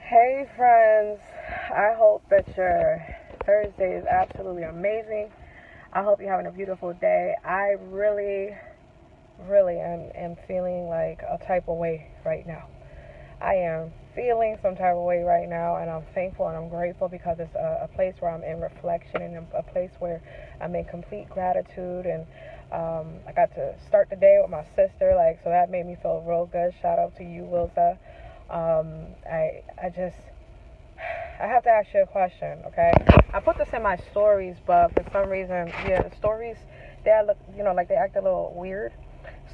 Hey friends, I hope that your Thursday is absolutely amazing. I hope you're having a beautiful day. I really am feeling like a type of way right now. I am feeling some type of way right now, and I'm thankful and I'm grateful because it's a place where I'm in reflection and a place where I'm in complete gratitude. And I got to start the day with my sister, so that made me feel real good. Shout out to you, Wilza. I just I have to ask you a question, okay? I put this in my stories, but for some reason, yeah, the stories they look, like they act a little weird.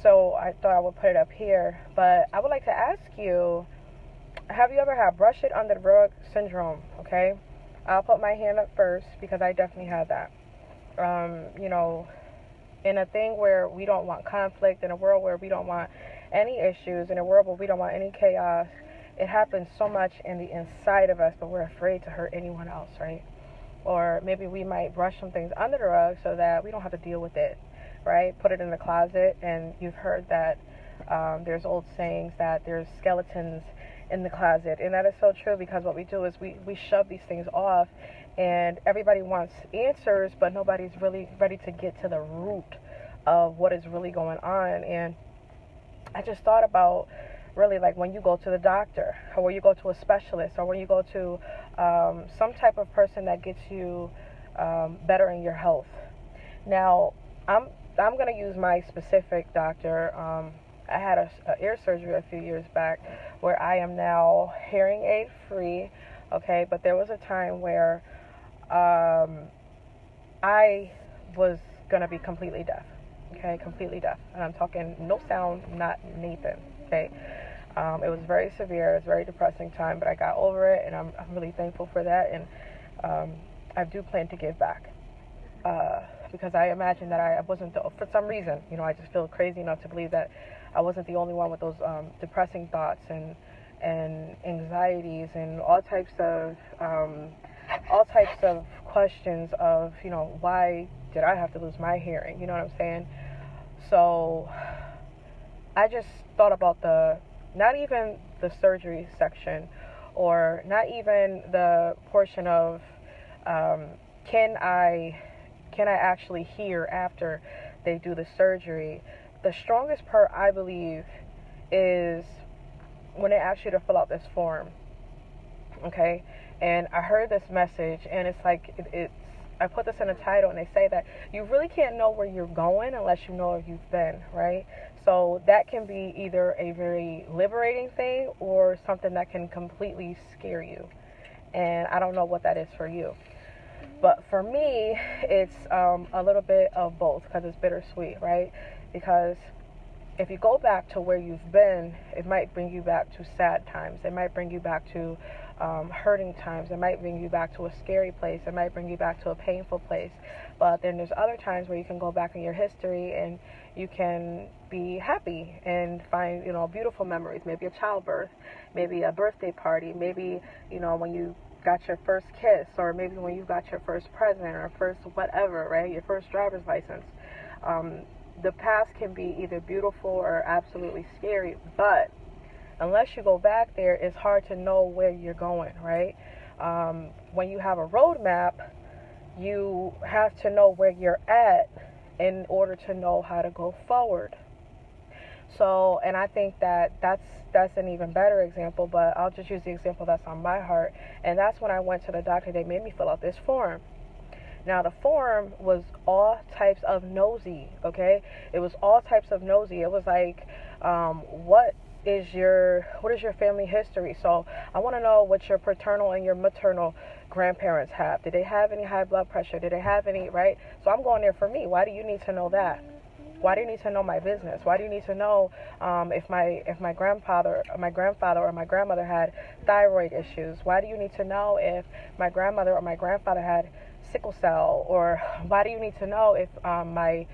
So I thought I would put it up here. But I would like to ask you, have you ever had brush it under the rug syndrome? Okay, I'll put my hand up first because I definitely had that. You know, in a thing where we don't want conflict, in a world where we don't want any issues, in a world where we don't want any chaos, it happens so much in the inside of us, but we're afraid to hurt anyone else, right? Or maybe we might brush some things under the rug so that we don't have to deal with it, right? Put it in the closet, and you've heard that there's old sayings that there's skeletons in the closet, and that is so true because what we do is we shove these things off, and everybody wants answers, but nobody's really ready to get to the root of what is really going on. And I just thought about really like when you go to the doctor or when you go to a specialist or when you go to some type of person that gets you better in your health. Now, I'm I'm gonna use my specific doctor. I had a ear surgery a few years back where I am now hearing aid free. Okay, but there was a time where um, I was gonna be completely deaf. Okay, completely deaf, and I'm talking no sound, not Nathan. Okay, it was very severe. It was a very depressing time, but I got over it, and I'm really thankful for that. And um, I do plan to give back because I imagine that I wasn't for some reason. I just feel crazy enough to believe that I wasn't the only one with those depressing thoughts and anxieties and all types of questions of why did I have to lose my hearing? You know what I'm saying? So I just thought about not even the surgery section, or not even the portion of um, can I can I actually hear after they do the surgery. The strongest part, I believe, is when they ask you to fill out this form. Okay, and I heard this message, and it's like it's. I put this in the title, and they say that you really can't know where you're going unless you know where you've been, right? So that can be either a very liberating thing or something that can completely scare you. And I don't know what that is for you. But for me, it's a little bit of both because it's bittersweet, right? Because if you go back to where you've been, it might bring you back to sad times. It might bring you back to hurting times. It might bring you back to a scary place. It might bring you back to a painful place. But then there's other times where you can go back in your history and you can be happy and find, beautiful memories. Maybe a childbirth, maybe a birthday party, maybe, when you got your first kiss, or maybe when you got your first present or first whatever, right? Your first driver's license. Um, the past can be either beautiful or absolutely scary, but unless you go back there, it's hard to know where you're going, right? When you have a roadmap, you have to know where you're at in order to know how to go forward. So, and I think that that's an even better example, but I'll just use the example that's on my heart. And that's when I went to the doctor. They made me fill out this form. Now, the form was all types of nosy, okay? It was all types of nosy. It was like, what is your family history? So I want to know what your paternal and your maternal grandparents have. Did they have any high blood pressure? Did they have any, right? So I'm going there for me. Why do you need to know that? Why do you need to know my business? Why do you need to know if my grandfather or my grandmother had thyroid issues? Why do you need to know if my grandmother or my grandfather had sickle cell? Or why do you need to know if my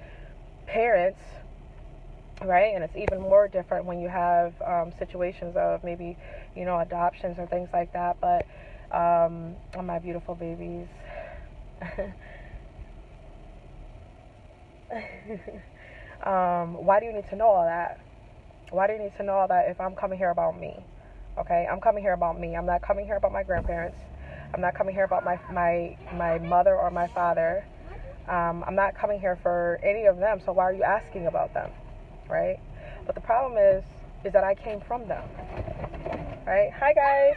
parents, right? And it's even more different when you have situations of maybe adoptions or things like that. But my beautiful babies. Why do you need to know all that? Why do you need to know all that if I'm coming here about me? Okay, I'm coming here about me. I'm not coming here about my grandparents. I'm not coming here about my mother or my father. I'm not coming here for any of them. So why are you asking about them, right? But the problem is that I came from them, right? Hi guys.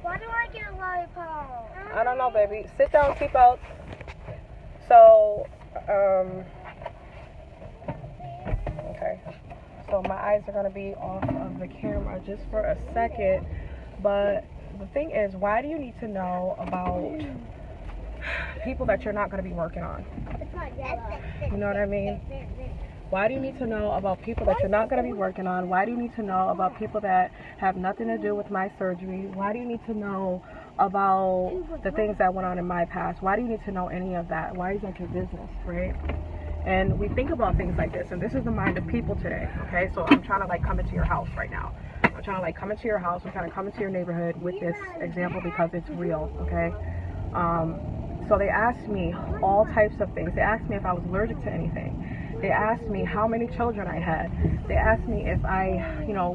Why do I get a lollipop? I don't know, baby. Sit down, seatbelt. So, okay. So my eyes are going to be off of the camera just for a second. But the thing is, why do you need to know about people that you're not going to be working on? You know what I mean? Why do you need to know about people that you're not going to be working on? Why do you need to know about people that have nothing to do with my surgery? Why do you need to know about the things that went on in my past? Why do you need to know any of that? Why is that your business, right? And we think about things like this, and this is the mind of people today, okay? So I'm trying to like come into your house right now. I'm trying to like come into your house. I'm trying to come into your neighborhood with this example because it's real, okay? So they asked me all types of things. They asked me if I was allergic to anything. They asked me how many children I had. They asked me if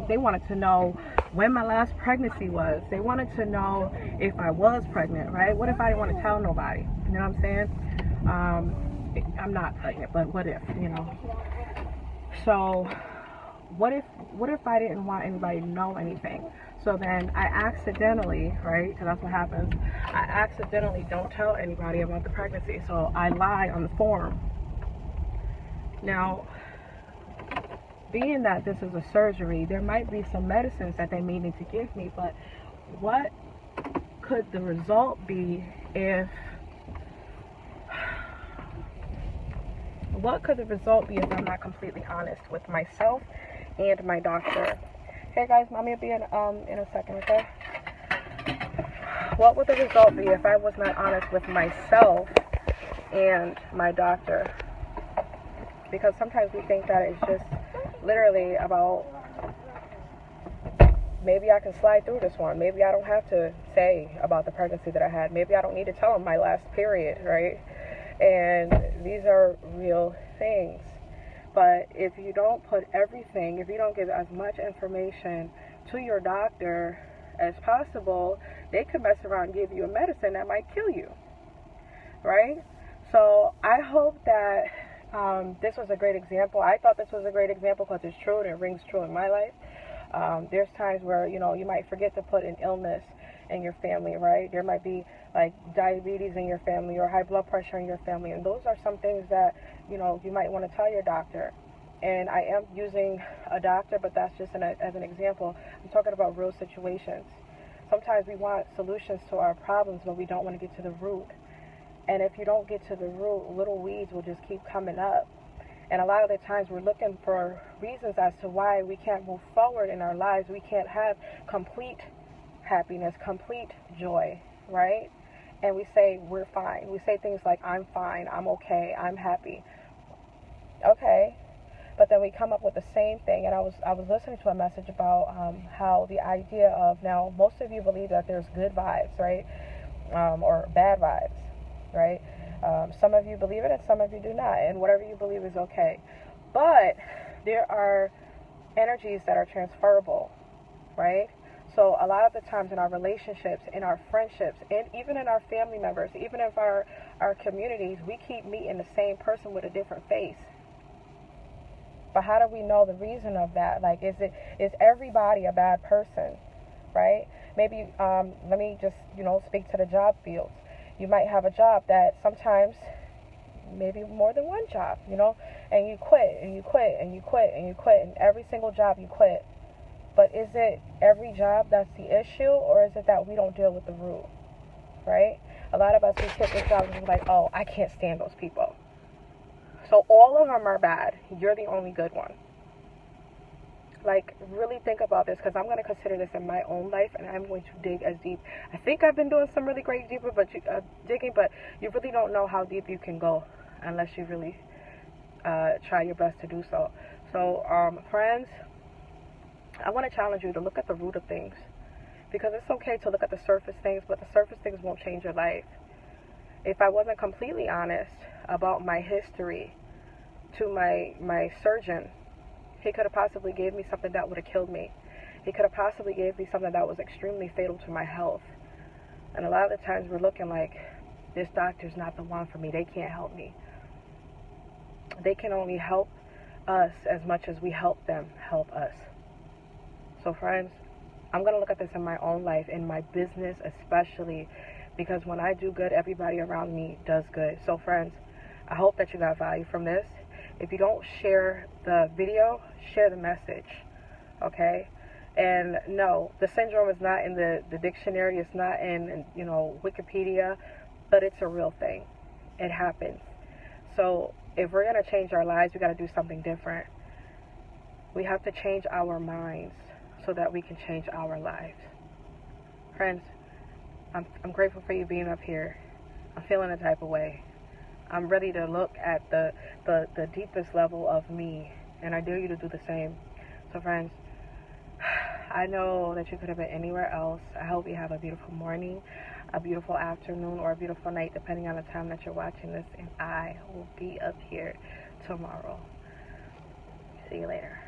they wanted to know when my last pregnancy was. They wanted to know if I was pregnant, right? What if I didn't want to tell nobody? You know what I'm saying? I'm not pregnant, but what if, So what if I didn't want anybody to know anything? So then I accidentally, right, because that's what happens, I accidentally don't tell anybody about the pregnancy. So I lie on the form. Now, being that this is a surgery, there might be some medicines that they may need to give me, but what could the result be if I'm not completely honest with myself and my doctor? Hey guys, mommy will be in a second, okay? What would the result be if I was not honest with myself and my doctor? Because sometimes we think that it's just literally about, maybe I can slide through this one. Maybe I don't have to say about the pregnancy that I had. Maybe I don't need to tell them my last period, right? And these are real things. But if you don't put everything, if you don't give as much information to your doctor as possible, they could mess around and give you a medicine that might kill you, right? So I hope that this was a great example. I thought this was a great example because it's true and it rings true in my life. There's times where, you might forget to put an illness in your family, right? There might be like diabetes in your family or high blood pressure in your family. And those are some things that, you might want to tell your doctor. And I am using a doctor, but that's just as an example. I'm talking about real situations. Sometimes we want solutions to our problems, but we don't want to get to the root. And if you don't get to the root, little weeds will just keep coming up. And a lot of the times we're looking for reasons as to why we can't move forward in our lives. We can't have complete happiness, complete joy, right? And we say we're fine. We say things like, I'm fine, I'm okay, I'm happy. Okay. But then we come up with the same thing. And I was listening to a message about how the idea of, now most of you believe that there's good vibes, right? Or bad vibes, right? Some of you believe it and some of you do not. And whatever you believe is okay. But there are energies that are transferable, right? So a lot of the times in our relationships, in our friendships, and even in our family members, even in our communities, we keep meeting the same person with a different face. But how do we know the reason of that? Like, is everybody a bad person, right? Maybe, let me just, speak to the job fields. You might have a job that sometimes, maybe more than one job, and you quit, and you quit, and you quit, and you quit, and every single job you quit. But is it every job that's the issue, or is it that we don't deal with the root, right? A lot of us, we quit this job and we're like, oh, I can't stand those people. So all of them are bad. You're the only good one. Like, really think about this, because I'm going to consider this in my own life, and I'm going to dig as deep. I think I've been doing some really great digging, but you really don't know how deep you can go unless you really try your best to do so. So, friends, I want to challenge you to look at the root of things, because it's okay to look at the surface things, but the surface things won't change your life. If I wasn't completely honest about my history to my surgeon, he could have possibly gave me something that would have killed me. He could have possibly gave me something that was extremely fatal to my health. And a lot of the times we're looking like, this doctor's not the one for me. They can't help me. They can only help us as much as we help them help us. So friends, I'm going to look at this in my own life, in my business especially, because when I do good, everybody around me does good. So friends, I hope that you got value from this. If you don't share the video, share the message, okay? And no, the syndrome is not in the dictionary. It's not in, Wikipedia, but it's a real thing. It happens. So if we're going to change our lives, we got to do something different. We have to change our minds so that we can change our lives. Friends, I'm grateful for you being up here. I'm feeling a type of way. I'm ready to look at the deepest level of me, and I dare you to do the same. So friends, I know that you could have been anywhere else. I hope you have a beautiful morning, a beautiful afternoon, or a beautiful night, depending on the time that you're watching this, and I will be up here tomorrow. See you later.